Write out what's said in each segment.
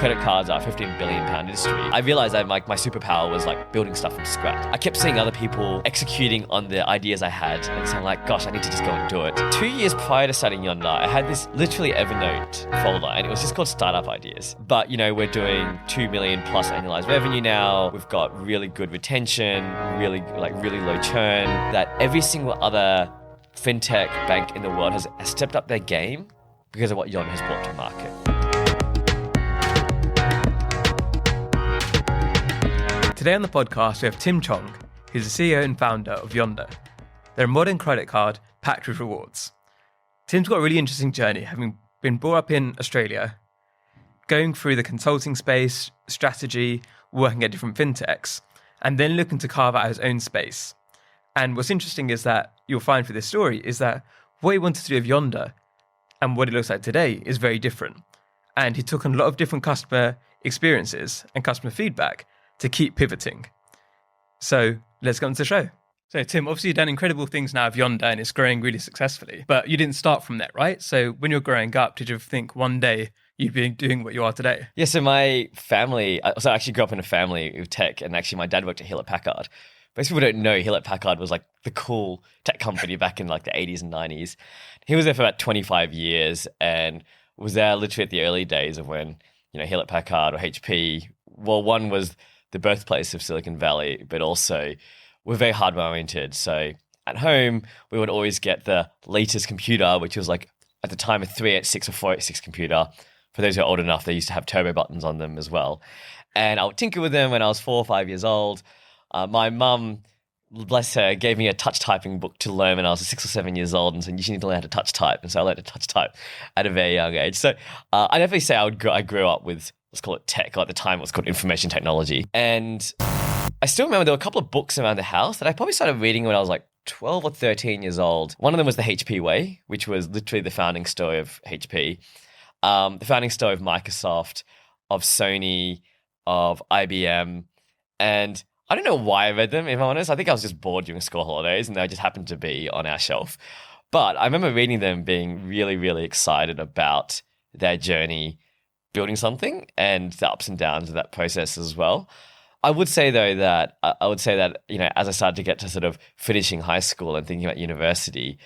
Credit cards are a £15 billion industry. I realized that my superpower was like building stuff from scratch. I kept seeing other people executing on the ideas I had, and so I'm like, gosh, I need to just go and do it. 2 years prior to starting Yonder, I had this literally Evernote folder, and it was just called Startup Ideas. But, we're doing 2 million plus annualized revenue now. We've got really good retention, really low churn, that every single other fintech bank in the world has stepped up their game because of what Yonder has brought to market. Today on the podcast, we have Tim Chong, who's the CEO and founder of Yonder. They're a modern credit card packed with rewards. Tim's got a really interesting journey, having been brought up in Australia, going through the consulting space, strategy, working at different fintechs, and then looking to carve out his own space. And what's interesting is that you'll find for this story is that what he wanted to do with Yonder and what it looks like today is very different. And he took on a lot of different customer experiences and customer feedback to keep pivoting. So let's get on to the show. So Tim, obviously you've done incredible things now with Yonder and it's growing really successfully, but you didn't start from that, right? So when you're growing up, did you think one day you'd be doing what you are today? Yeah, so my family, I actually grew up in a family with tech, and actually my dad worked at Hewlett Packard. Most people don't know Hewlett Packard was like the cool tech company back in like the 80s and 90s. He was there for about 25 years and was there literally at the early days of when, Hewlett Packard or HP, well, one was the birthplace of Silicon Valley, but also we're very hardware oriented. So at home, we would always get the latest computer, which was like at the time a 386 or 486 computer. For those who are old enough, they used to have turbo buttons on them as well. And I would tinker with them when I was 4 or 5 years old. My mum, bless her, gave me a touch typing book to learn when I was 6 or 7 years old and said, you should need to learn how to touch type. And so I learned to touch type at a very young age. So I definitely say I grew up with, let's call it tech, or at the time it was called information technology. And I still remember there were a couple of books around the house that I probably started reading when I was like 12 or 13 years old. One of them was The HP Way, which was literally the founding story of HP, the founding story of Microsoft, of Sony, of IBM. And I don't know why I read them, if I'm honest. I think I was just bored during school holidays and they just happened to be on our shelf. But I remember reading them being really, really excited about their journey building something and the ups and downs of that process as well. I would say though that as I started to get to sort of finishing high school and thinking about university,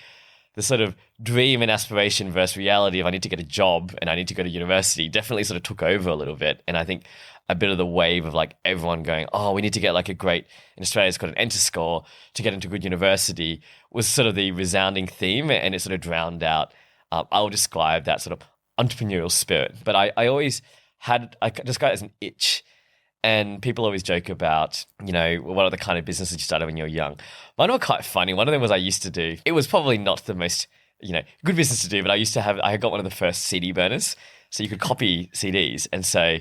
the sort of dream and aspiration versus reality of I need to get a job and I need to go to university definitely sort of took over a little bit. And I think a bit of the wave of like everyone going, oh, we need to get like a great, in Australia it's called an enter score to get into a good university, was sort of the resounding theme, and it sort of drowned out. I would describe that sort of entrepreneurial spirit. But I always I describe it as an itch. And people always joke about, what are the kind of businesses you started when you were young. Mine were quite funny. One of them was I used to do, it was probably not the most, good business to do, but I got one of the first CD burners. So you could copy CDs. And so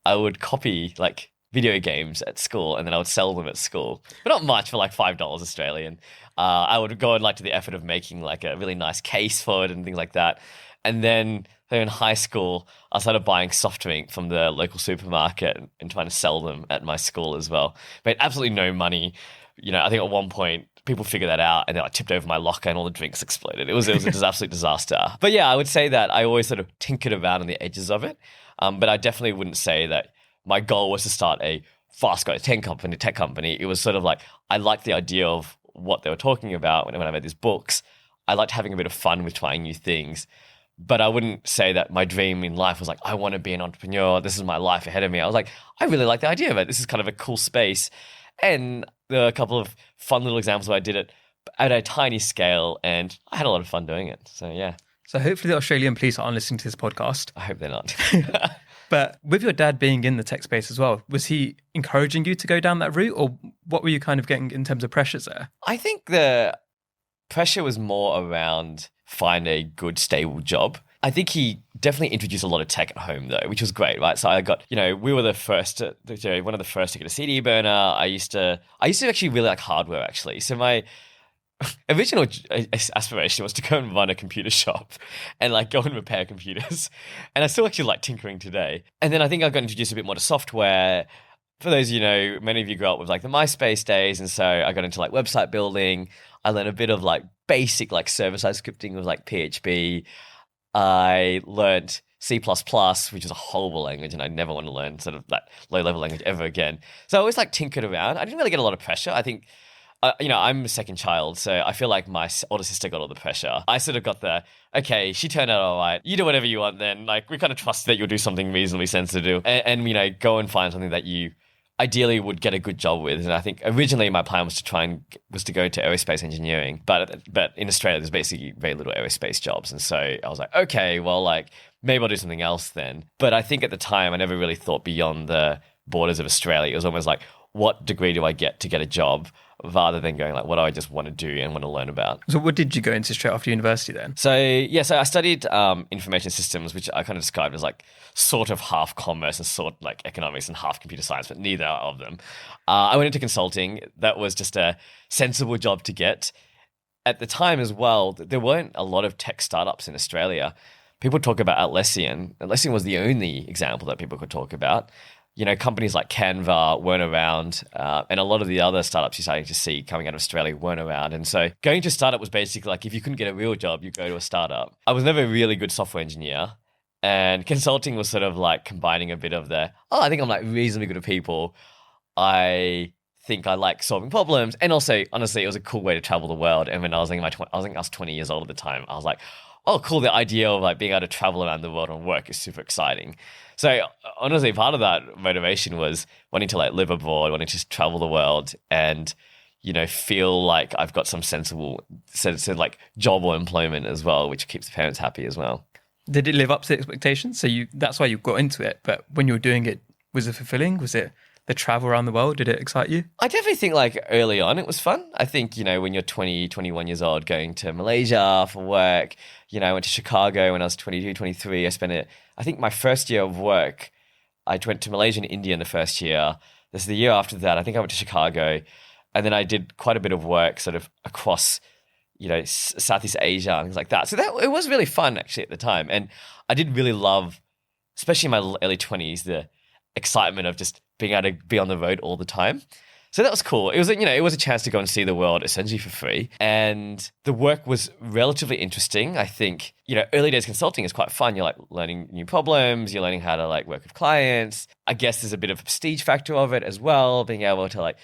I would copy like video games at school and then I would sell them at school. But not much, for like $5 Australian. I would go to the effort of making like a really nice case for it and things like that. And then in high school, I started buying soft drink from the local supermarket and trying to sell them at my school as well. Made absolutely no money. I think at one point people figured that out and then I tipped over my locker and all the drinks exploded. It was an absolute disaster. But yeah, I would say that I always sort of tinkered around on the edges of it. But I definitely wouldn't say that my goal was to start a fast growth tech company. It was sort of like, I liked the idea of what they were talking about when I read these books. I liked having a bit of fun with trying new things. But I wouldn't say that my dream in life was like, I want to be an entrepreneur. This is my life ahead of me. I was like, I really like the idea of it. This is kind of a cool space. And there are a couple of fun little examples where I did it at a tiny scale and I had a lot of fun doing it. So yeah. So hopefully the Australian police aren't listening to this podcast. I hope they're not. But with your dad being in the tech space as well, was he encouraging you to go down that route, or what were you kind of getting in terms of pressures there? I think the pressure was more around find a good, stable job. I think he definitely introduced a lot of tech at home though, which was great, right? So I got, we were the first, one of the first to get a CD burner. I used to actually really like hardware actually. So my original aspiration was to go and run a computer shop and like go and repair computers. And I still actually like tinkering today. And then I think I got introduced a bit more to software. For those, many of you grew up with like the MySpace days. And so I got into like website building. I learned a bit of like basic like server-side scripting with like PHP. I learned C++, which is a horrible language, and I never want to learn sort of that low-level language ever again. So I always like tinkered around. I didn't really get a lot of pressure. I think, I'm a second child, so I feel like my older sister got all the pressure. I sort of got okay, she turned out all right. You do whatever you want then. Like, we kind of trust that you'll do something reasonably sensible and go and find something that you ideally would get a good job with. And I think originally my plan was to go into aerospace engineering, but in Australia there's basically very little aerospace jobs, and so I was like, okay, well, like maybe I'll do something else then. But I think at the time I never really thought beyond the borders of Australia. It was almost like, what degree do I get to get a job, rather than going like, what do I just want to do and want to learn about. So what did you go into straight after university then? So I studied information systems, which I kind of described as like sort of half commerce and sort of like economics and half computer science, but neither of them. I went into consulting. That was just a sensible job to get. At the time as well, there weren't a lot of tech startups in Australia. People talk about Atlassian. Atlassian was the only example that people could talk about. Companies like Canva weren't around, and a lot of the other startups you're starting to see coming out of Australia weren't around. And so going to a startup was basically like, if you couldn't get a real job, you go to a startup. I was never a really good software engineer, and consulting was sort of like combining a bit of I think I'm like reasonably good at people. I think I like solving problems, and also, honestly, it was a cool way to travel the world. And when I was in I was 20 years old at the time, I was like, oh, cool, the idea of like being able to travel around the world and work is super exciting. So honestly, part of that motivation was wanting to like live abroad, wanting to travel the world and, feel like I've got some sensible sense of like job or employment as well, which keeps the parents happy as well. Did it live up to expectations? So that's why you got into it. But when you were doing it, was it fulfilling? Was it the travel around the world? Did it excite you? I definitely think like early on it was fun. I think, when you're 20, 21 years old going to Malaysia for work, I went to Chicago when I was 22, 23. I think my first year of work, I went to Malaysia and India in the first year. This is the year after that. I think I went to Chicago, and then I did quite a bit of work sort of across, Southeast Asia and things like that. So it was really fun actually at the time. And I did really love, especially in my early 20s, the excitement of just being able to be on the road all the time. So that was cool. It was, it was a chance to go and see the world essentially for free. And the work was relatively interesting. I think, early days consulting is quite fun. You're like learning new problems. You're learning how to like work with clients. I guess there's a bit of a prestige factor of it as well, being able to like,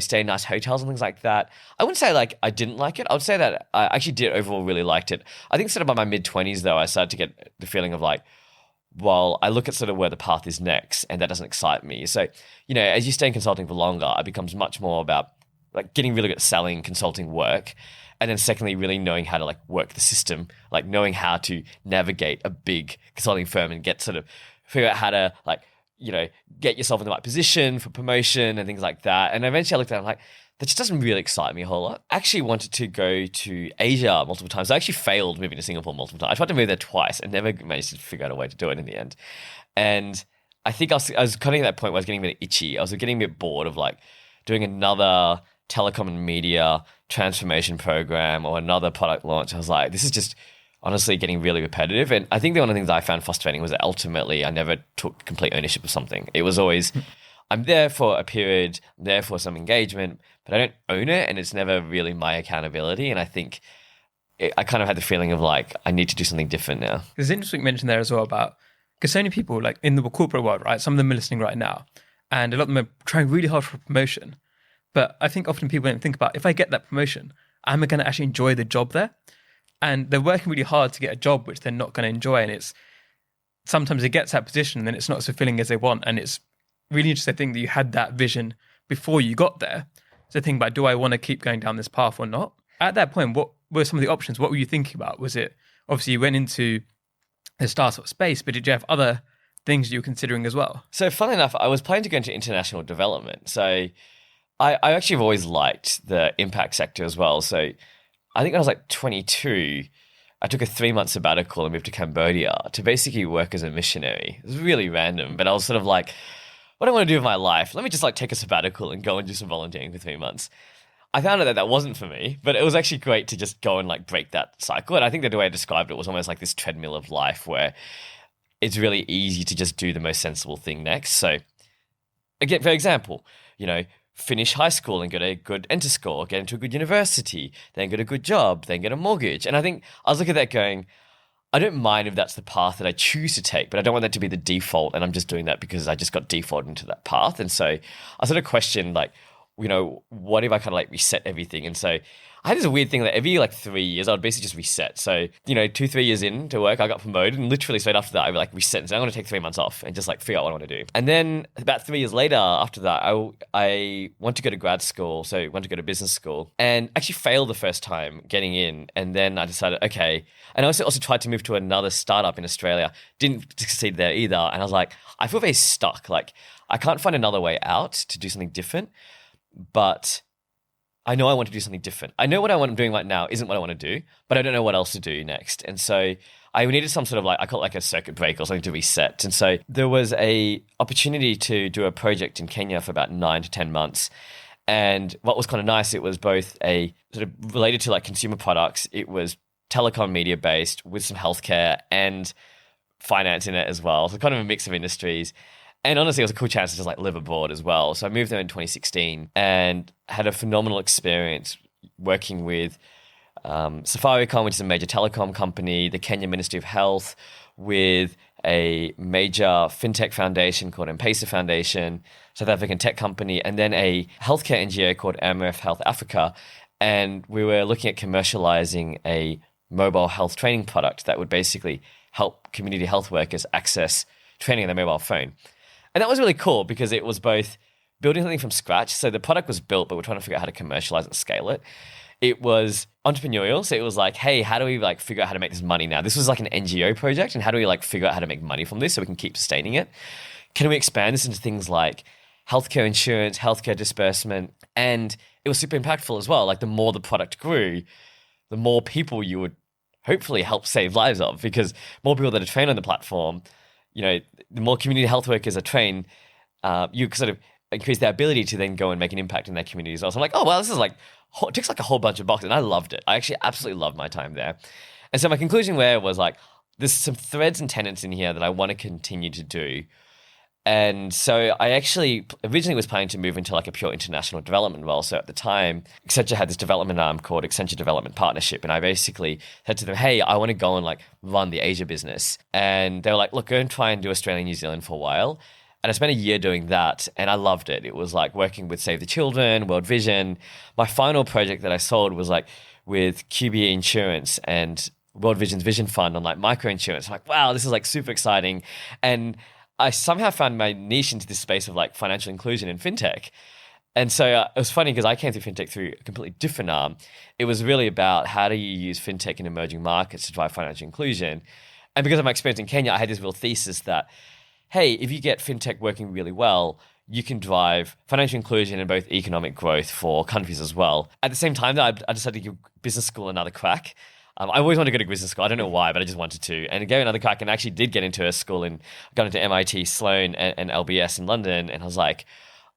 stay in nice hotels and things like that. I wouldn't say like I didn't like it. I would say that I actually did overall really liked it. I think sort of by my mid-20s though, I started to get the feeling of like, well, I look at sort of where the path is next, and that doesn't excite me. So, as you stay in consulting for longer, it becomes much more about like getting really good at selling consulting work. And then secondly, really knowing how to like work the system, like knowing how to navigate a big consulting firm and figure out how to like, get yourself in the right position for promotion and things like that. And eventually I looked at it and I'm like, that just doesn't really excite me a whole lot. I actually wanted to go to Asia multiple times. I actually failed moving to Singapore multiple times. I tried to move there twice and never managed to figure out a way to do it in the end. And I think I was kind of at that point where I was getting a bit itchy. I was getting a bit bored of like doing another telecom and media transformation program or another product launch. I was like, this is just honestly getting really repetitive. And I think one of the things I found frustrating was that ultimately I never took complete ownership of something. It was always, I'm there for a period, I'm there for some engagement, but I don't own it, and it's never really my accountability. And I think I kind of had the feeling of like, I need to do something different now. There's an interesting mention there as well about, because so many people like in the corporate world, right? Some of them are listening right now, and a lot of them are trying really hard for promotion. But I think often people don't think about, if I get that promotion, am I going to actually enjoy the job there? And they're working really hard to get a job which they're not going to enjoy. And it's sometimes it gets that position and then it's not as fulfilling as they want. And it's really interesting thing that you had that vision before you got there. So think about, do I want to keep going down this path or not? At that point, what were some of the options? What were you thinking about? Was it, obviously you went into the startup space, but did you have other things you were considering as well? So funnily enough, I was planning to go into international development. So I actually have always liked the impact sector as well. So I think when I was like 22, I took a 3-month sabbatical and moved to Cambodia to basically work as a missionary. It was really random, but I was sort of like, what do I want to do with my life? Let me just like take a sabbatical and go and do some volunteering for 3 months. I found out that wasn't for me, but it was actually great to just go and like break that cycle. And I think that the way I described it was almost like this treadmill of life where it's really easy to just do the most sensible thing next. So again, for example, finish high school and get a good enter score, get into a good university, then get a good job, then get a mortgage. And I think I was looking at that going, I don't mind if that's the path that I choose to take, but I don't want that to be the default. And I'm just doing that because I just got defaulted into that path. And so I sort of questioned, like, what if I kind of like reset everything? And so I had this weird thing that every like 3 years, I would basically just reset. So, 2-3 years into work, I got promoted, and literally straight after that, I would like reset and say, I'm going to take 3 months off and just like figure out what I want to do. And then about 3 years later, after that, I want to go to grad school. So I want to go to business school, and actually failed the first time getting in. And then I decided, okay. And I also tried to move to another startup in Australia. Didn't succeed there either. And I was like, I feel very stuck. Like I can't find another way out to do something different. But I know I want to do something different. I know what I'm doing right now isn't what I want to do, but I don't know what else to do next. And so I needed some sort of like, I call it like a circuit breaker or something to reset. And so there was a opportunity to do a project in Kenya for about 9 to 10 months. And what was kind of nice, it was both a sort of related to like consumer products. It was telecom media based with some healthcare and finance in it as well. So kind of a mix of industries. And honestly, it was a cool chance to just like live abroad as well. So I moved there in 2016 and had a phenomenal experience working with Safaricom, which is a major telecom company, the Kenya Ministry of Health, with a major fintech foundation called M-Pesa Foundation, South African tech company, and then a healthcare NGO called AMREF Health Africa. And we were looking at commercializing a mobile health training product that would basically help community health workers access training on their mobile phone. And that was really cool because it was both building something from scratch. So the product was built, but we're trying to figure out how to commercialize and scale it. It was entrepreneurial. So it was like, hey, how do we like figure out how to make this money now? This was like an NGO project. And how do we like figure out how to make money from this so we can keep sustaining it? Can we expand this into things like healthcare insurance, healthcare disbursement? And it was super impactful as well. Like the more the product grew, the more people you would hopefully help save lives of, because more people that are trained on the platform, the more community health workers are trained, you sort of increase their ability to then go and make an impact in their community as well. So I'm like, oh, well, this is like, it ticks like a whole bunch of boxes. And I loved it. I actually absolutely loved my time there. And so my conclusion there was like, there's some threads and tenets in here that I want to continue to do. And so I actually originally was planning to move into like a pure international development role. So at the time, Accenture had this development arm called Accenture Development Partnership. And I basically said to them, hey, I want to go and like run the Asia business. And they were like, look, go and try and do Australia and New Zealand for a while. And I spent a year doing that, and I loved it. It was like working with Save the Children, World Vision. My final project that I sold was like with QBE Insurance and World Vision's Vision Fund on like micro insurance. I'm like, wow, this is like super exciting. And I somehow found my niche into this space of like financial inclusion in fintech. And so it was funny because I came through fintech through a completely different arm. It was really about how do you use fintech in emerging markets to drive financial inclusion. And because of my experience in Kenya, I had this real thesis that, hey, if you get fintech working really well, you can drive financial inclusion and both economic growth for countries as well. At the same time, I decided to give business school another crack. I always wanted to go to business school. I don't know why, but I just wanted to. And I gave another crack and actually did get into a school and got into MIT, Sloan, and LBS in London. And I was like,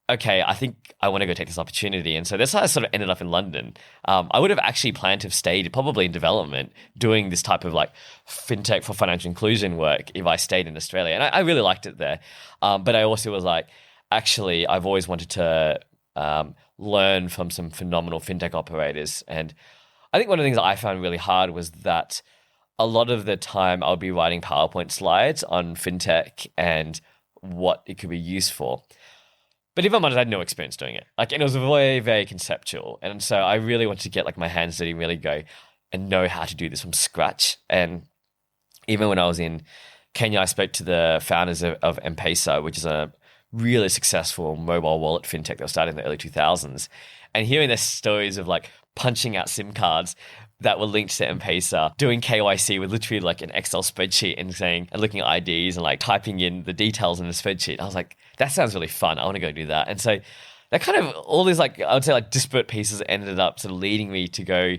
okay, I think I want to go take this opportunity. And so that's how I sort of ended up in London. I would have actually planned to have stayed probably in development doing this type of like fintech for financial inclusion work if I stayed in Australia. And I really liked it there. But I also was like, actually, I've always wanted to learn from some phenomenal fintech operators. And I think one of the things that I found really hard was that a lot of the time I'll be writing PowerPoint slides on fintech and what it could be used for. But if I'm honest, I had no experience doing it. And it was very, very conceptual. And so I really wanted to get like my hands dirty and really go and know how to do this from scratch. And even when I was in Kenya, I spoke to the founders of M-Pesa, which is a really successful mobile wallet fintech that was started in the early 2000s. And hearing their stories of like punching out SIM cards that were linked to M-Pesa, doing KYC with literally like an Excel spreadsheet and looking at IDs and like typing in the details in the spreadsheet. I was like, that sounds really fun. I want to go do that. And so that kind of all these like, I would say like disparate pieces ended up sort of leading me to go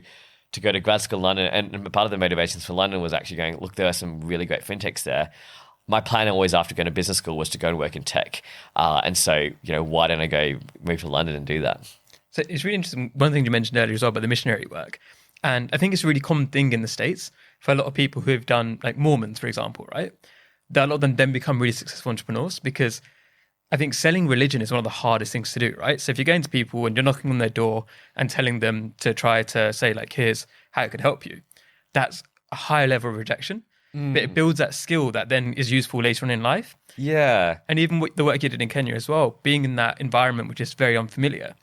to grad school in London. And part of the motivations for London was actually going, look, there are some really great fintechs there. My plan always after going to business school was to go and work in tech. And so, why don't I go move to London and do that? So it's really interesting. One thing you mentioned earlier as well about the missionary work. And I think it's a really common thing in the States for a lot of people who have done, like Mormons, for example, right? That a lot of them then become really successful entrepreneurs because I think selling religion is one of the hardest things to do, right? So if you're going to people and you're knocking on their door and telling them to try to say, like, here's how it could help you, that's a higher level of rejection. but it builds that skill that then is useful later on in life. Yeah. And even with the work you did in Kenya as well, being in that environment which is very unfamiliar,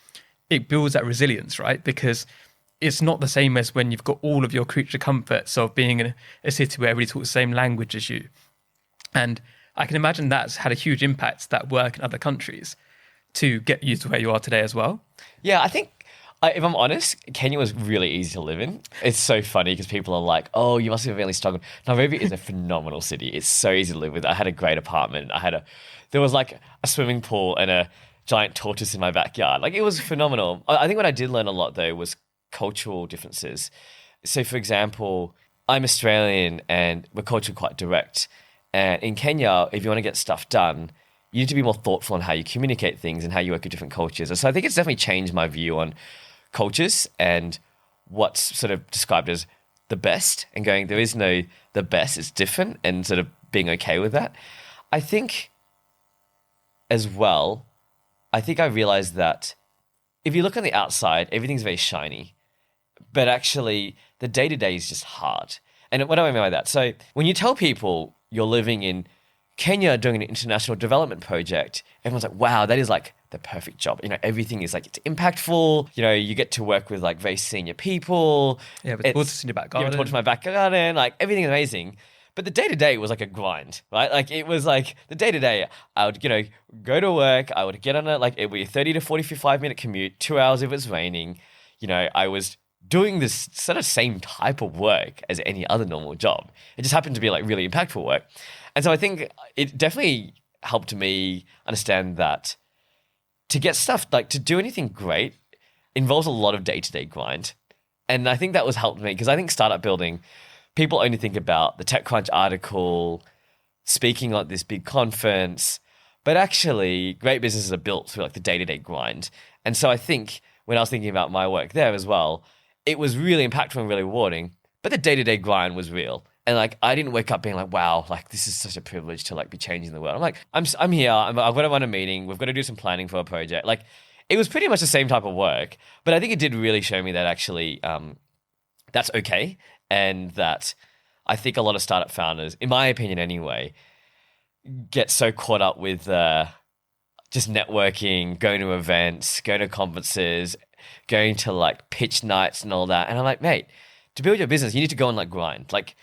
it builds that resilience, right? Because it's not the same as when you've got all of your creature comforts of being in a city where everybody talks the same language as you. And I can imagine that's had a huge impact, that work in other countries, to get you to where you are today as well. Yeah, I think, if I'm honest, Kenya was really easy to live in. It's so funny because people are like, oh, you must have really struggled. Nairobi is a phenomenal city. It's so easy to live with. I had a great apartment. There was like a swimming pool and a giant tortoise in my backyard. Like, it was phenomenal. I think what I did learn a lot, though, was cultural differences. So, for example, I'm Australian and we're culturally quite direct. And in Kenya, if you want to get stuff done, you need to be more thoughtful on how you communicate things and how you work with different cultures. And so I think it's definitely changed my view on cultures and what's sort of described as the best, and going, there is no the best, it's different, and sort of being okay with that. I think as well, I realized that if you look on the outside, everything's very shiny, but actually the day-to-day is just hard. And what do I mean by that? So when you tell people you're living in Kenya doing an international development project, everyone's like, wow, that is like the perfect job. You know, everything is like, it's impactful. You know, you get to work with like very senior people. Yeah, with tortoise in your back garden. Yeah, tortoise in my back garden. Like, everything is amazing. But the day-to-day was like a grind, right? Like, it was like the day-to-day, I would, go to work. I would get on it would be a 30 to 45-minute commute, 2 hours if it's raining. You know, I was doing this sort of same type of work as any other normal job. It just happened to be like really impactful work. And so I think it definitely helped me understand that to get stuff, like to do anything great, involves a lot of day-to-day grind. And I think that was helped me because I think startup building, people only think about the TechCrunch article, speaking at this big conference, but actually great businesses are built through like the day-to-day grind. And so I think when I was thinking about my work there as well, it was really impactful and really rewarding, but the day-to-day grind was real. And like, I didn't wake up being like, wow, like this is such a privilege to like be changing the world. I'm like, I'm here. I've got to run a meeting. We've got to do some planning for a project. Like, it was pretty much the same type of work, but I think it did really show me that actually that's okay. And that I think a lot of startup founders, in my opinion anyway, get so caught up with just networking, going to events, going to conferences, going to like pitch nights and all that. And I'm like, mate, to build your business, you need to go and like grind. Like,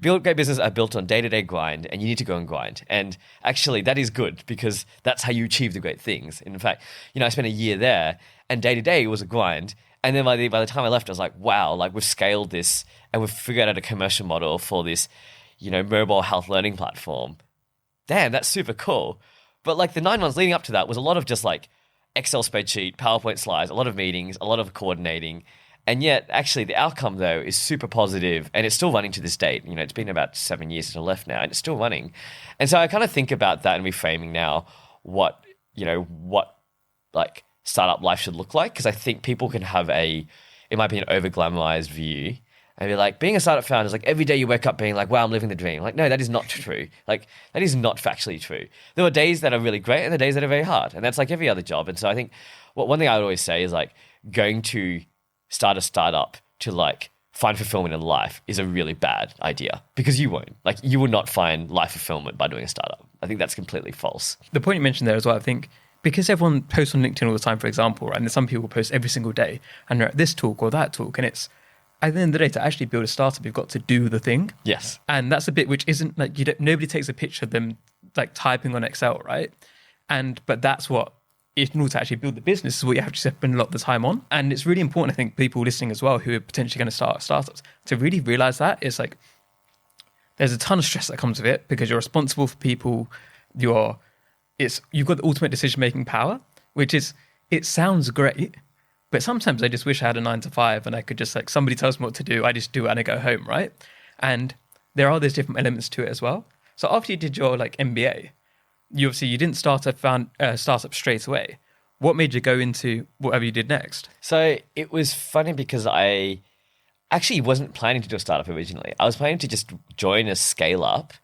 build great businesses are built on day-to-day grind, and you need to go and grind. And actually that is good because that's how you achieve the great things. In fact, I spent a year there and day-to-day was a grind. And then by the time I left, I was like, wow, like we've scaled this and we've figured out a commercial model for this, mobile health learning platform. Damn, that's super cool. But like the 9 months leading up to that was a lot of just like Excel spreadsheet, PowerPoint slides, a lot of meetings, a lot of coordinating. And yet, actually, the outcome, though, is super positive, and it's still running to this date. It's been about 7 years since I left now, and it's still running. And so I kind of think about that and reframing now what like startup life should look like, because I think people can have in my opinion, over-glamorized view and be like, being a startup founder is like every day you wake up being like, wow, I'm living the dream. Like, no, that is not true. Like, that is not factually true. There are days that are really great and the days that are very hard, and that's like every other job. And so I think one thing I would always say is like going to start a startup to like find fulfillment in life is a really bad idea, because you won't. Like, you will not find life fulfillment by doing a startup. I think that's completely false. The point you mentioned there as well, I think, because everyone posts on LinkedIn all the time, for example, right? And some people post every single day and they're at this talk or that talk, and it's, at the end of the day, to actually build a startup, you've got to do the thing. Yes. And that's a bit which isn't like, nobody takes a picture of them like typing on Excel, right? But that's what, in order to actually build the business, is what you have to spend a lot of the time on. And it's really important, I think, people listening as well who are potentially going to start startups, to really realize that it's like, there's a ton of stress that comes with it because you're responsible for people. You've got the ultimate decision-making power, which is, it sounds great, but sometimes I just wish I had a 9 to 5 and I could just like, somebody tells me what to do, I just do it and I go home, right? And there are those different elements to it as well. So after you did your like MBA, you didn't start a startup straight away. What made you go into whatever you did next? So it was funny because I actually wasn't planning to do a startup originally. I was planning to just join a scale up.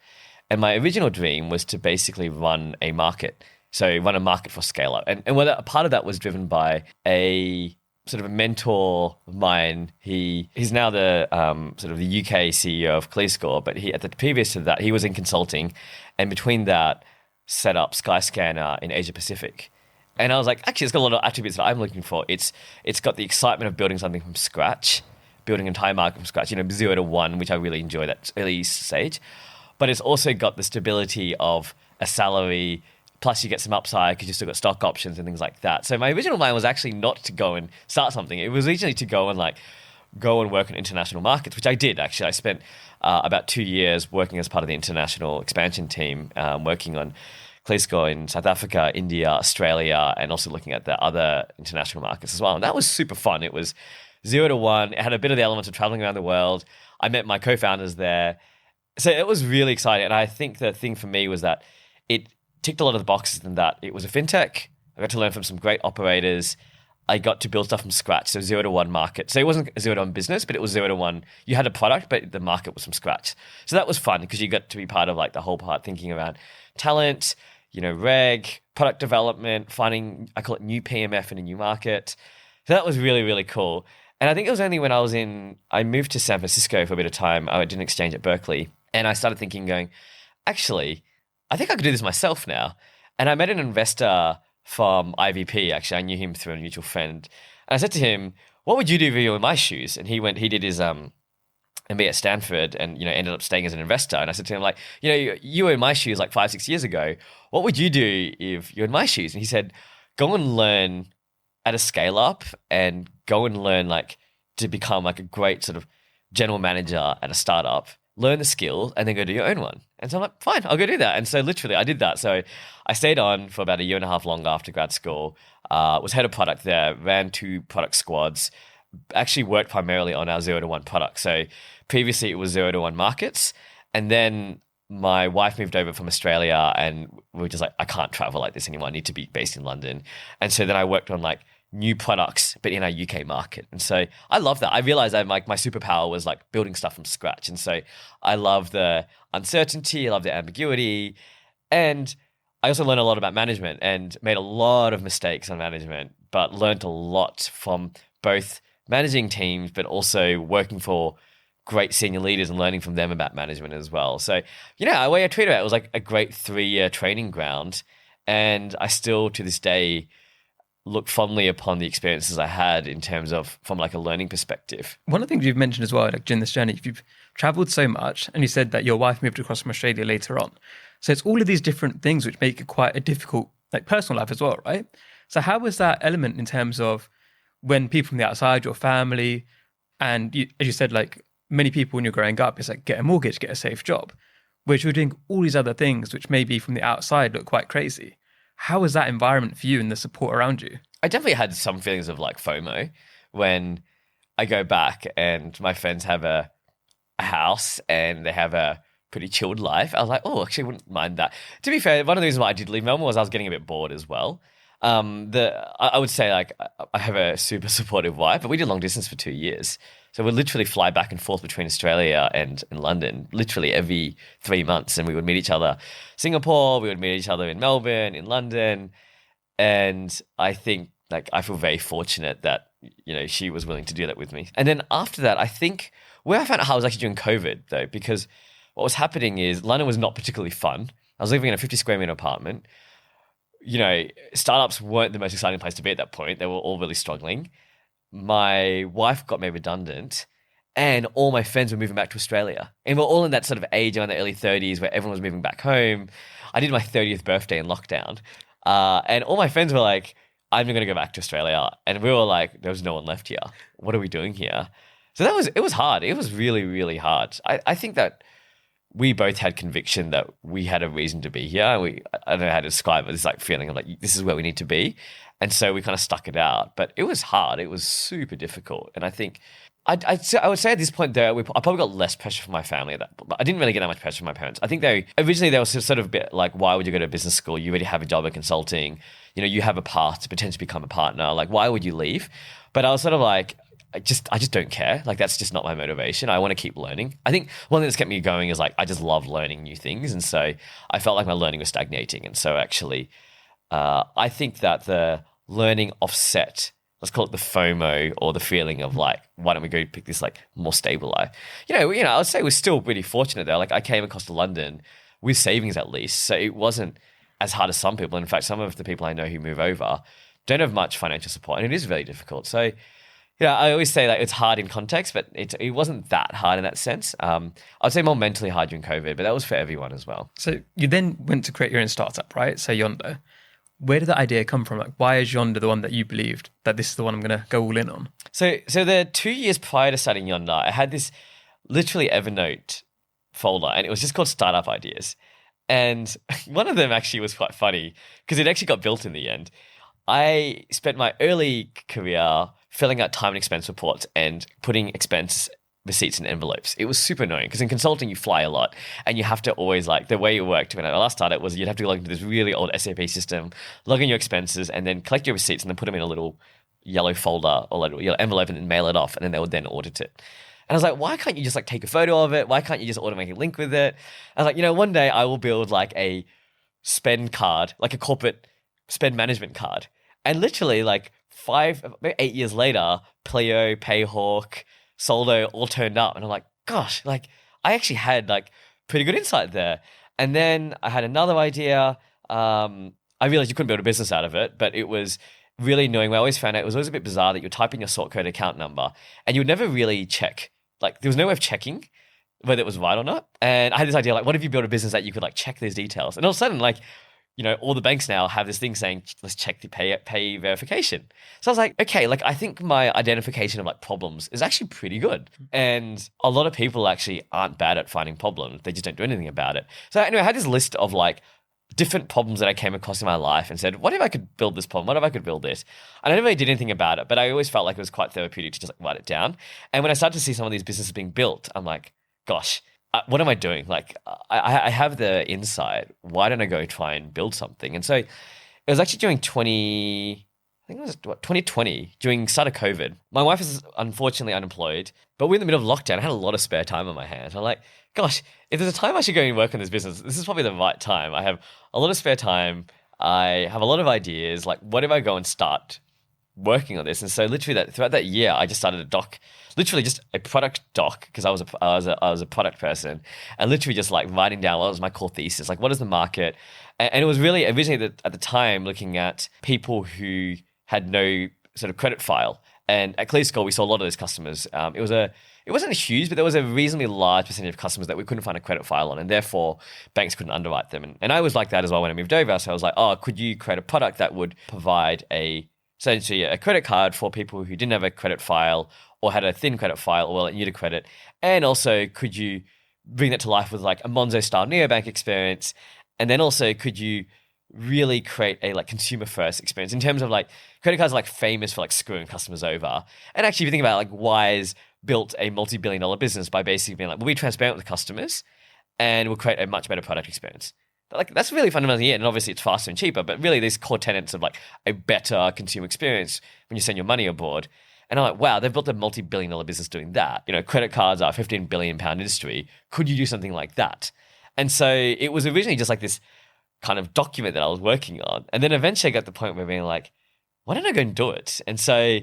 And my original dream was to basically run a market. So run a market for scale up. And a part of that was driven by a sort of a mentor of mine. He's now the sort of the UK CEO of ClearScore, but at the previous to that, he was in consulting, and between that, set up Skyscanner in Asia Pacific. And I was like, actually, it's got a lot of attributes that I'm looking for. It's got the excitement of building something from scratch, building an entire market from scratch, 0 to 1, which I really enjoy that early stage. But it's also got the stability of a salary, plus you get some upside because you still got stock options and things like that. So my original plan was actually not to go and start something. It was originally to go and work in international markets, which I did actually. I spent about 2 years working as part of the international expansion team, working on ClearScore in South Africa, India, Australia, and also looking at the other international markets as well. And that was super fun. It was 0 to 1. It had a bit of the elements of traveling around the world. I met my co-founders there. So it was really exciting. And I think the thing for me was that it ticked a lot of the boxes in that it was a fintech. I got to learn from some great operators. I got to build stuff from scratch. So 0 to 1 market. So it wasn't a 0 to 1 business, but it was 0 to 1. You had a product, but the market was from scratch. So that was fun because you got to be part of the whole part, thinking around talent, reg, product development, finding, I call it new PMF in a new market. So that was really, really cool. And I think it was only when I moved to San Francisco for a bit of time. I did an exchange at Berkeley. And I started thinking, actually, I think I could do this myself now. And I met an investor from IVP, actually. I knew him through a mutual friend. And I said to him, what would you do if you were in my shoes? And he did his MBA at Stanford and, ended up staying as an investor. And I said to him, you were in my shoes 5-6 years ago. What would you do if you're in my shoes? And he said, go and learn at a scale up and go and learn to become a great sort of general manager at a startup. Learn the skill and then go do your own one. And so I'm like, fine, I'll go do that. And so literally I did that. So I stayed on for about a year and a half longer after grad school, was head of product there, ran 2 product squads, actually worked primarily on our 0 to 1 product. So previously it was 0 to 1 markets. And then my wife moved over from Australia and we were just I can't travel like this anymore. I need to be based in London. And so then I worked on new products, but in our UK market. And so I love that. I realized that my superpower was building stuff from scratch. And so I love the uncertainty, I love the ambiguity. And I also learned a lot about management and made a lot of mistakes on management, but learned a lot from both managing teams, but also working for great senior leaders and learning from them about management as well. So, the way I treat it was a great 3-year training ground. And I still, to this day, look fondly upon the experiences I had in terms of from a learning perspective. One of the things you've mentioned as well, during this journey, you've traveled so much and you said that your wife moved across from Australia later on. So it's all of these different things which make it quite a difficult personal life as well, right? So how was that element in terms of when people from the outside, your family, and you, as you said, many people when you're growing up, it's get a mortgage, get a safe job, whereas you're doing all these other things which maybe from the outside look quite crazy. How was that environment for you and the support around you? I definitely had some feelings of FOMO when I go back and my friends have a house and they have a pretty chilled life. I was like, oh, actually, I wouldn't mind that. To be fair, one of the reasons why I did leave Melbourne was I was getting a bit bored as well. I would say I have a super supportive wife, but we did long distance for 2 years. So we'd literally fly back and forth between Australia and London, literally every 3 months. And we would meet each other Singapore, we would meet each other in Melbourne, in London. And I think I feel very fortunate that, she was willing to do that with me. And then after that, I think where I found out how I was actually doing COVID though, because what was happening is London was not particularly fun. I was living in a 50 square meter apartment. Startups weren't the most exciting place to be at that point. They were all really struggling. My wife got made redundant and all my friends were moving back to Australia. And we're all in that sort of age around the early 30s where everyone was moving back home. I did my 30th birthday in lockdown. And all my friends were like, I'm going to go back to Australia. And we were like, there's no one left here. What are we doing here? So it was hard. It was really, really hard. I think that we both had conviction that we had a reason to be here. I don't know how to describe it. It's feeling of this is where we need to be. And so we kind of stuck it out, but it was hard. It was super difficult. And I think I would say at this point there, I probably got less pressure from my family at that, but I didn't really get that much pressure from my parents. I think originally they were sort of a bit why would you go to business school? You already have a job in consulting. You have a path to potentially become a partner. Why would you leave? But I was sort of I just don't care. That's just not my motivation. I want to keep learning. I think one thing that's kept me going is I just love learning new things. And so I felt like my learning was stagnating. And so actually, I think that the learning offset let's call it the FOMO, or the feeling of like, why don't we go pick this like more stable life? I would say we're still pretty fortunate there. Like I came across to London with savings at least, so it wasn't as hard as some people. In fact, some of the people I know who move over don't have much financial support, and it is really difficult. So, I always say that it's hard in context, but it wasn't that hard in that sense. I'd say more mentally hard during COVID, but that was for everyone as well. So you then went to create your own startup, right? So Yonder. Where did that idea come from? Like, why is Yonder the one that you believed that this is the one I'm going to go all in on? So the 2 years prior to starting Yonder, I had this literally Evernote folder, and it was just called Startup Ideas. And one of them actually was quite funny because it actually got built in the end. I spent my early career filling out time and expense reports and putting expense receipts in envelopes. It was super annoying because in consulting you fly a lot and you have to always, like, the way it worked when I last started was you'd have to log into this really old SAP system, log in your expenses, and then collect your receipts and then put them in a little yellow folder or little yellow envelope and then mail it off, and then they would then audit it. And I was like, why can't you just like take a photo of it? Why can't you just automatically link with it? I was like, one day I will build like a spend card, like a corporate spend management card. And literally like 8 years later, Pleo, Payhawk, Soldo all turned up. And I'm like, gosh, like I actually had like pretty good insight there. And then I had another idea. I realized you couldn't build a business out of it, but it was really knowing, I always found out it was always a bit bizarre that you type in your sort code account number and you would never really check. Like there was no way of checking whether it was right or not. And I had this idea, like, what if you built a business that you could like check these details? And all of a sudden, like, all the banks now have this thing saying, let's check the pay verification. So I was like, okay, like I think my identification of like problems is actually pretty good. And a lot of people actually aren't bad at finding problems. They just don't do anything about it. So anyway, I had this list of like different problems that I came across in my life and said, what if I could build this problem? What if I could build this? And I never really did anything about it, but I always felt like it was quite therapeutic to just like write it down. And when I started to see some of these businesses being built, I'm like, gosh, what am I doing? Like, I have the insight. Why don't I go try and build something? And so it was actually during 2020, during start of COVID. My wife is unfortunately unemployed, but we're in the middle of lockdown. I had a lot of spare time on my hands. I'm like, gosh, if there's a time I should go and work on this business, this is probably the right time. I have a lot of spare time. I have a lot of ideas. Like, what if I go and start working on this? And so literally throughout that year, I just started a doc, literally just a product doc, because I was a product person, and literally just like writing down what was my core thesis, like what is the market. And it was really originally at the time looking at people who had no sort of credit file. And at ClearScore, we saw a lot of those customers. It wasn't huge, but there was a reasonably large percentage of customers that we couldn't find a credit file on, and therefore banks couldn't underwrite them. And I was like that as well when I moved over. So I was like, oh, could you create a product that would provide essentially a credit card for people who didn't have a credit file or had a thin credit file or new to credit? And also, could you bring that to life with like a Monzo-style neobank experience? And then also, could you really create a like consumer first experience in terms of like credit cards are like famous for like screwing customers over. And actually, if you think about it, like Wise built a multi-billion-dollar business by basically being like, we'll be transparent with customers and we'll create a much better product experience. Like that's really fundamentally it. And obviously it's faster and cheaper, but really these core tenets of like a better consumer experience when you send your money abroad. And I'm like, wow, they've built a multi-billion-dollar business doing that. Credit cards are a 15 billion pound industry. Could you do something like that? And so it was originally just like this kind of document that I was working on. And then eventually I got to the point where being like, why don't I go and do it? And so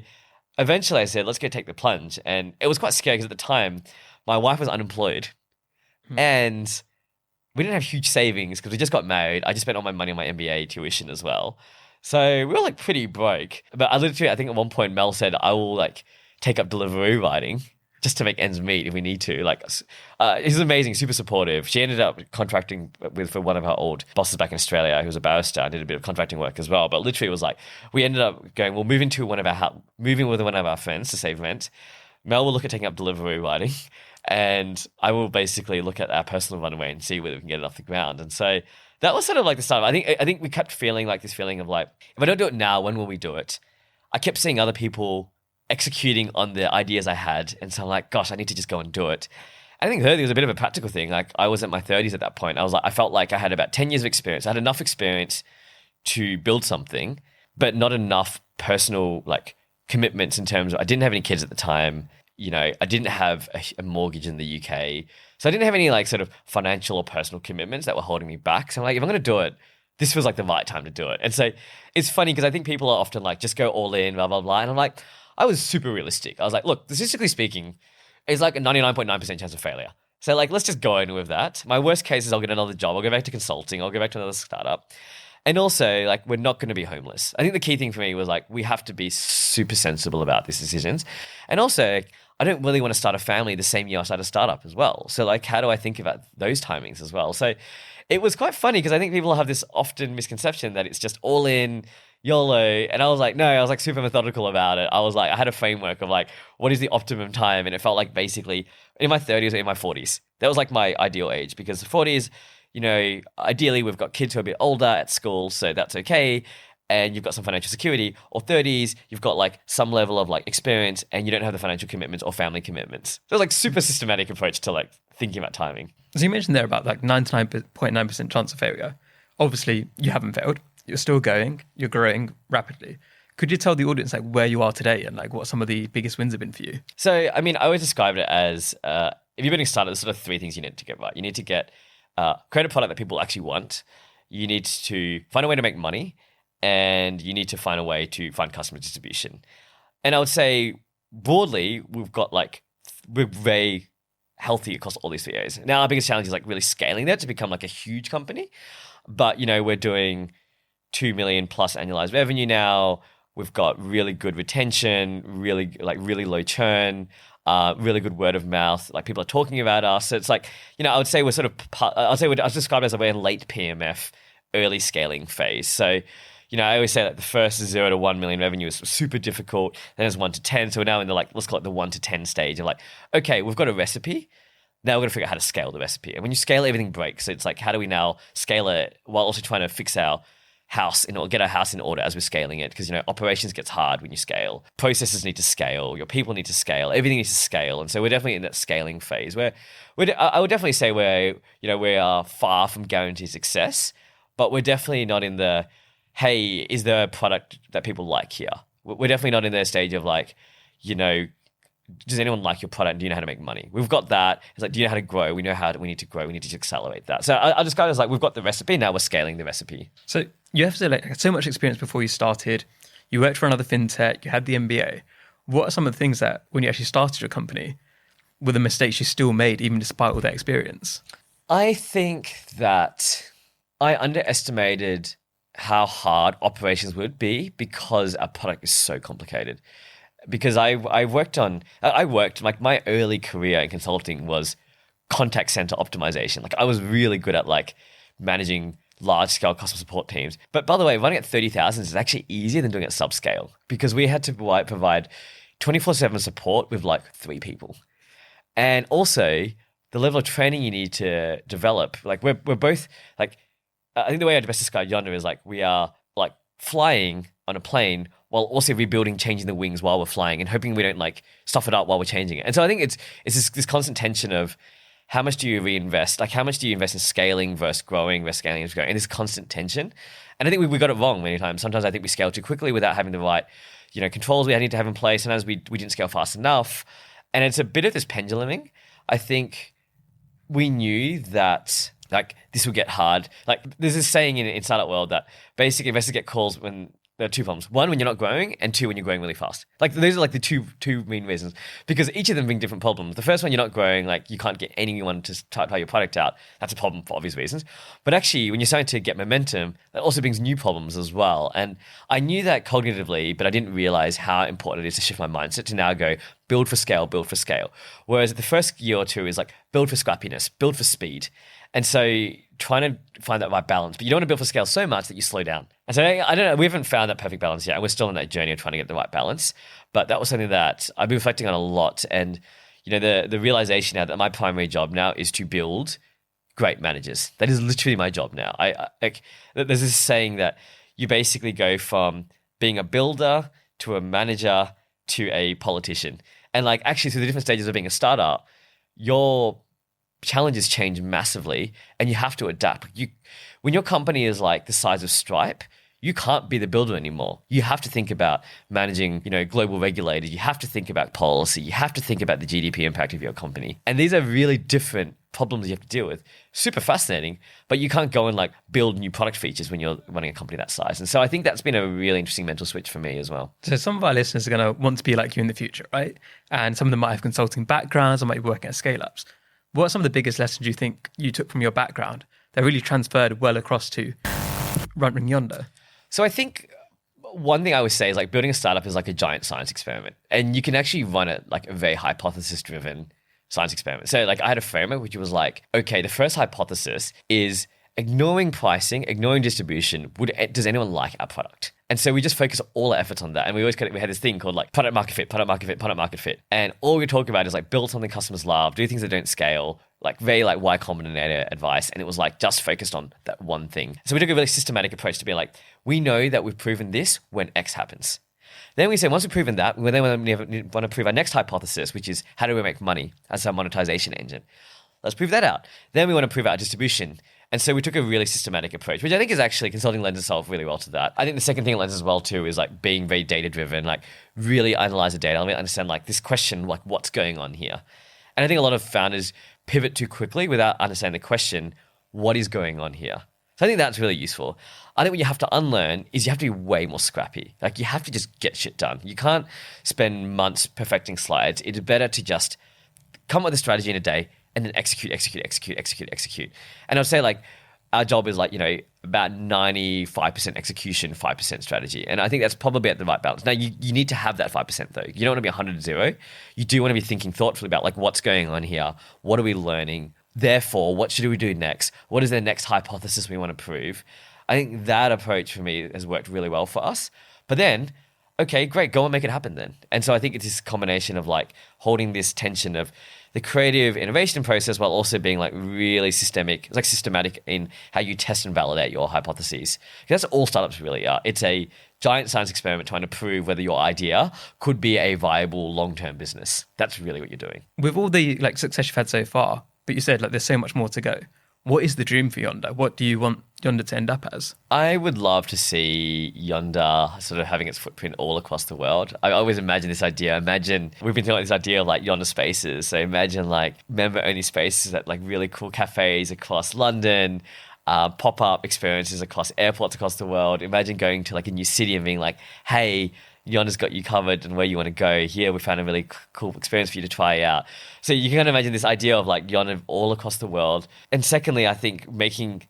eventually I said, let's go take the plunge. And it was quite scary because at the time, my wife was unemployed and we didn't have huge savings because we just got married. I just spent all my money on my MBA tuition as well. So we were like pretty broke. But I think at one point Mel said, I will like take up delivery writing just to make ends meet if we need to. Like, she's amazing, super supportive. She ended up contracting for one of her old bosses back in Australia, who was a barrister, and did a bit of contracting work as well. But literally, it was like we ended up going, we'll move with one of our friends to save rent. Mel will look at taking up delivery writing, and I will basically look at our personal runway and see whether we can get it off the ground. And so that was sort of like the start. I think we kept feeling like this feeling of like, if I don't do it now, when will we do it? I kept seeing other people executing on the ideas I had. And so I'm like, gosh, I need to just go and do it. I think thirdly, it was a bit of a practical thing. Like I was in my 30s at that point. I felt like I had about 10 years of experience. I had enough experience to build something, but not enough personal like commitments in terms of, I didn't have any kids at the time. I didn't have a mortgage in the UK. So I didn't have any like sort of financial or personal commitments that were holding me back. So I'm like, if I'm going to do it, this feels like the right time to do it. And so it's funny because I think people are often like, just go all in, blah, blah, blah. And I'm like, I was super realistic. I was like, look, statistically speaking, it's like a 99.9% chance of failure. So like, let's just go in with that. My worst case is I'll get another job. I'll go back to consulting. I'll go back to another startup. And also, like, we're not going to be homeless. I think the key thing for me was like, we have to be super sensible about these decisions. And also, I don't really want to start a family the same year I start a startup as well. So like, how do I think about those timings as well? So it was quite funny because I think people have this often misconception that it's just all in, YOLO. And I was like, no, I was like super methodical about it. I was like, I had a framework of like, what is the optimum time? And it felt like basically in my 30s or in my 40s. That was like my ideal age because the 40s, you know, ideally we've got kids who are a bit older at school, so that's okay. And you've got some financial security, or 30s, you've got like some level of like experience and you don't have the financial commitments or family commitments. So it's like super systematic approach to like thinking about timing. So you mentioned there about like 99.9% chance of failure. Obviously, you haven't failed. You're still going. You're growing rapidly. Could you tell the audience like where you are today and like what some of the biggest wins have been for you? So, I mean, I always described it as if you're getting started, there's sort of three things you need to get right. You need to get create a product that people actually want. You need to find a way to make money. And you need to find a way to find customer distribution. And I would say broadly, we're very healthy across all these three areas. Now, our biggest challenge is like really scaling that to become like a huge company. But, you know, we're doing 2 million plus annualized revenue now. We've got really good retention, really low churn, really good word of mouth. Like people are talking about us. So it's like, you know, I would say we're I describe it as we're in late PMF, early scaling phase. So, you know, I always say that the first 0 to 1 million revenue is super difficult. Then it's 1 to 10. So we're now in the like, let's call it the 1 to 10 stage of like, okay, we've got a recipe. Now we're going to figure out how to scale the recipe. And when you scale, everything breaks. So it's like, how do we now scale it while also trying to fix our house get our house in order as we're scaling it? Because, you know, operations gets hard when you scale. Processes need to scale. Your people need to scale. Everything needs to scale. And so we're definitely in that scaling phase where I would definitely say we are far from guaranteed success, but we're definitely not in the, hey, is there a product that people like here? We're definitely not in the stage of like, you know, does anyone like your product? Do you know how to make money? We've got that. It's like, do you know how to grow? We need to grow. We need to accelerate that. So I describe it as like, we've got the recipe. Now we're scaling the recipe. So you have to like so much experience before you started. You worked for another fintech. You had the MBA. What are some of the things that when you actually started your company were the mistakes you still made, even despite all that experience? I think that I underestimated how hard operations would be because our product is so complicated. Because I worked like my early career in consulting was contact center optimization. Like I was really good at like managing large scale customer support teams. But by the way, running at 30,000 is actually easier than doing it subscale because we had to provide 24/7 support with like 3 people. And also the level of training you need to develop, like we're both like, I think the way I best describe Yonder is like we are like flying on a plane while also rebuilding, changing the wings while we're flying and hoping we don't like stuff it up while we're changing it. And so I think it's this constant tension of how much do you reinvest? Like how much do you invest in scaling versus growing versus scaling versus growing? And this constant tension. And I think we got it wrong many times. Sometimes I think we scale too quickly without having the right, you know, controls we need to have in place. Sometimes we didn't scale fast enough. And it's a bit of this penduluming. I think we knew that like this would get hard. Like there's this saying in startup world that basically investors get calls when there are 2 problems. 1, when you're not growing, and 2, when you're growing really fast. Like those are like the two main reasons because each of them bring different problems. The first one, you're not growing, like you can't get anyone to try your product out. That's a problem for obvious reasons. But actually, when you're starting to get momentum, that also brings new problems as well. And I knew that cognitively, but I didn't realize how important it is to shift my mindset to now go build for scale, build for scale. Whereas the first year or 2 is like build for scrappiness, build for speed. And so trying to find that right balance, but you don't want to build for scale so much that you slow down. And so I don't know, we haven't found that perfect balance yet. We're still on that journey of trying to get the right balance. But that was something that I've been reflecting on a lot. And, you know, the realization now that my primary job now is to build great managers. That is literally my job now. There's this saying that you basically go from being a builder to a manager to a politician. And like actually through the different stages of being a startup, your challenges change massively and you have to adapt. When your company is like the size of Stripe, you can't be the builder anymore. You have to think about managing, you know, global regulators. You have to think about policy. You have to think about the GDP impact of your company. And these are really different problems you have to deal with. Super fascinating, but you can't go and like build new product features when you're running a company that size. And so I think that's been a really interesting mental switch for me as well. So some of our listeners are going to want to be like you in the future, right? And some of them might have consulting backgrounds or might be working at scale-ups. What are some of the biggest lessons you think you took from your background that really transferred well across to running Yonder? So I think one thing I would say is like building a startup is like a giant science experiment, and you can actually run it like a very hypothesis-driven science experiment. So like I had a framework which was like, okay, the first hypothesis is ignoring pricing, ignoring distribution. Does anyone like our product? And so we just focus all our efforts on that. And we had this thing called like product market fit, product market fit, product market fit. And all we talk about is like build something customers love, do things that don't scale, like very like Y Combinator advice. And it was like just focused on that one thing. So we took a really systematic approach to be like, we know that we've proven this when X happens. Then we say, once we've proven that, we then want to prove our next hypothesis, which is how do we make money as our monetization engine? Let's prove that out. Then we want to prove our distribution. And so we took a really systematic approach, which I think is actually consulting lends itself really well to that. I think the second thing it lends as well too is like being very data driven, like really analyze the data. Let me understand like this question, like what's going on here. And I think a lot of founders pivot too quickly without understanding the question, what is going on here? So I think that's really useful. I think what you have to unlearn is you have to be way more scrappy. Like you have to just get shit done. You can't spend months perfecting slides. It's better to just come up with a strategy in a day and then execute. And I'd say like our job is like, you know, about 95% execution, 5% strategy. And I think that's probably at the right balance. Now you need to have that 5% though. You don't want to be 100-0. You do want to be thinking thoughtfully about like what's going on here. What are we learning? Therefore, what should we do next? What is the next hypothesis we want to prove? I think that approach for me has worked really well for us. But then, okay, great, go and make it happen then. And so I think it's this combination of like holding this tension of the creative innovation process while also being like really systematic in how you test and validate your hypotheses. Because that's all startups really are. It's a giant science experiment trying to prove whether your idea could be a viable long-term business. That's really what you're doing. With all the like success you've had so far, but you said like there's so much more to go. What is the dream for Yonder? What do you want Yonder to end up as? I would love to see Yonder sort of having its footprint all across the world. I always imagine this idea. Imagine, we've been talking about this idea of like Yonder spaces. So imagine like member-only spaces at like really cool cafes across London, pop-up experiences across airports across the world. Imagine going to like a new city and being like, hey, Yonder's got you covered and where you want to go. Here, we found a really cool experience for you to try out. So you can kind of imagine this idea of like Yonder all across the world. And secondly, I think bringing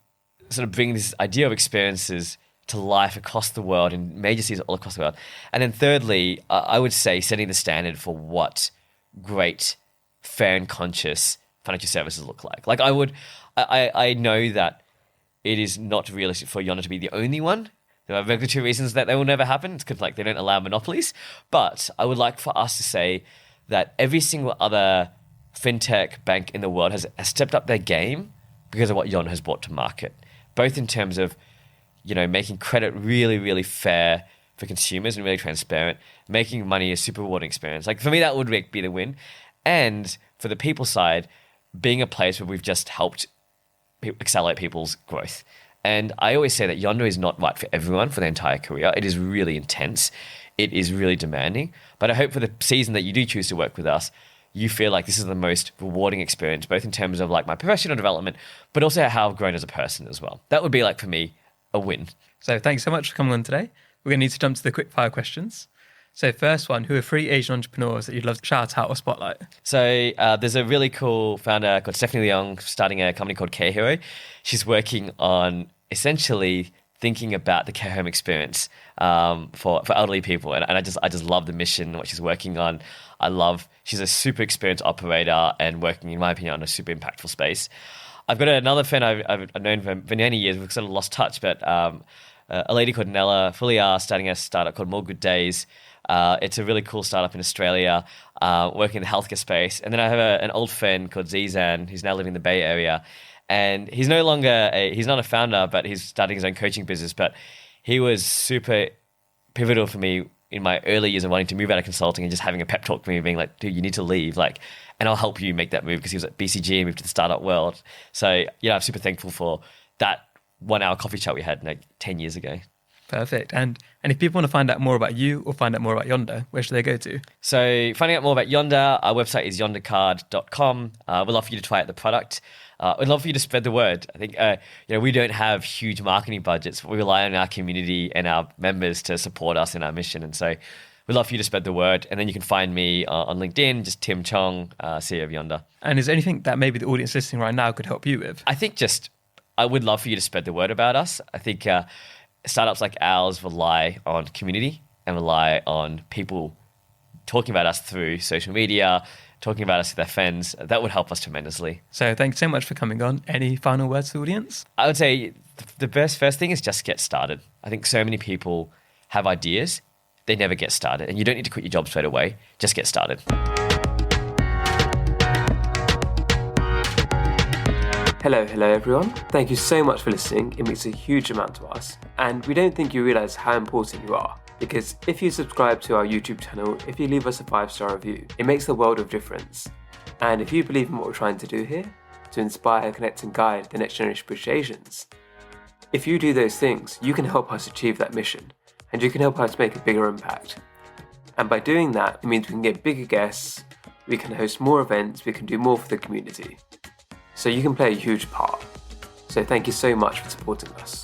this idea of experiences to life across the world in major cities all across the world. And then thirdly, I would say setting the standard for what great, fair and conscious financial services look like. Like I know that it is not realistic for Yonder to be the only one. There are regulatory reasons that they will never happen. It's because like they don't allow monopolies. But I would like for us to say that every single other fintech bank in the world has stepped up their game because of what Yonder has brought to market, both in terms of, you know, making credit really, really fair for consumers and really transparent, making money a super rewarding experience. Like for me, that would be the win. And for the people side, being a place where we've just helped accelerate people's growth. And I always say that Yonder is not right for everyone for their entire career. It is really intense. It is really demanding. But I hope for the season that you do choose to work with us, you feel like this is the most rewarding experience, both in terms of like my professional development, but also how I've grown as a person as well. That would be like for me a win. So thanks so much for coming on today. We're going to need to jump to the quick fire questions. So first one, who are 3 Asian entrepreneurs that you'd love to shout out or spotlight? So there's a really cool founder called Stephanie Leong starting a company called Care Hero. She's working on essentially thinking about the care home experience for elderly people. And I just love the mission, what she's working on. She's a super experienced operator and working, in my opinion, on a super impactful space. I've got another friend I've known for many years. We've sort of lost touch, but a lady called Nella Fuliar starting a startup called More Good Days. It's a really cool startup in Australia, working in the healthcare space. And then I have an old friend called Zizan, who's now living in the Bay Area. And he's no longer he's not a founder, but he's starting his own coaching business. But he was super pivotal for me in my early years of wanting to move out of consulting and just having a pep talk for me, being like, dude, you need to leave. Like, and I'll help you make that move, because he was at BCG and moved to the startup world. So, yeah, I'm super thankful for that 1 hour coffee chat we had like 10 years ago. Perfect. And if people want to find out more about you or find out more about Yonder, where should they go to? So finding out more about Yonder, our website is yondercard.com. We'd love for you to try out the product. We'd love for you to spread the word. I think we don't have huge marketing budgets, but we rely on our community and our members to support us in our mission. And so we'd love for you to spread the word. And then you can find me on LinkedIn, just Tim Chong, CEO of Yonder. And is there anything that maybe the audience listening right now could help you with? I think I would love for you to spread the word about us. I think startups like ours rely on community and rely on people talking about us through social media, talking about us with their friends. That would help us tremendously. So thanks so much for coming on. Any final words to the audience? I would say the first thing is just get started. I think so many people have ideas, they never get started. And you don't need to quit your job straight away. Just get started. Hello everyone. Thank you so much for listening. It means a huge amount to us. And we don't think you realise how important you are. Because if you subscribe to our YouTube channel, if you leave us a 5-star review, it makes a world of difference. And if you believe in what we're trying to do here, to inspire, connect and guide the next generation of British Asians, if you do those things, you can help us achieve that mission. And you can help us make a bigger impact. And by doing that, it means we can get bigger guests, we can host more events, we can do more for the community. So you can play a huge part. So thank you so much for supporting us.